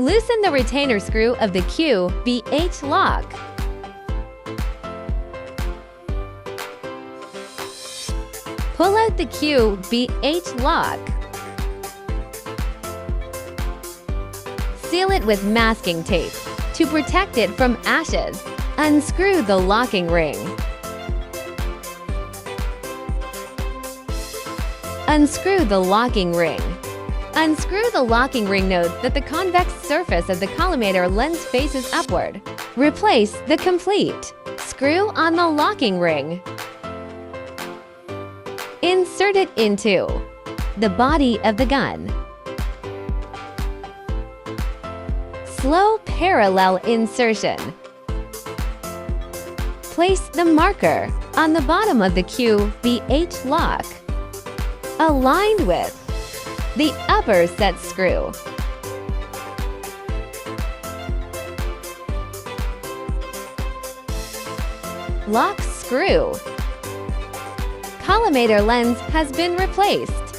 Loosen the retainer screw of the QVH lock. Pull out the QVH lock. Seal it with masking tape. To protect it from ashes, unscrew the locking ring. Unscrew the locking ring. Unscrew the locking ring. Note that the convex surface of the collimator lens faces upward. Replace the complete screw on the locking ring. Insert it into the body of the gun. Slow parallel insertion. Place the marker on the bottom of the QVH lock, aligned with the upper set screw. Lock screw. Collimator lens has been replaced.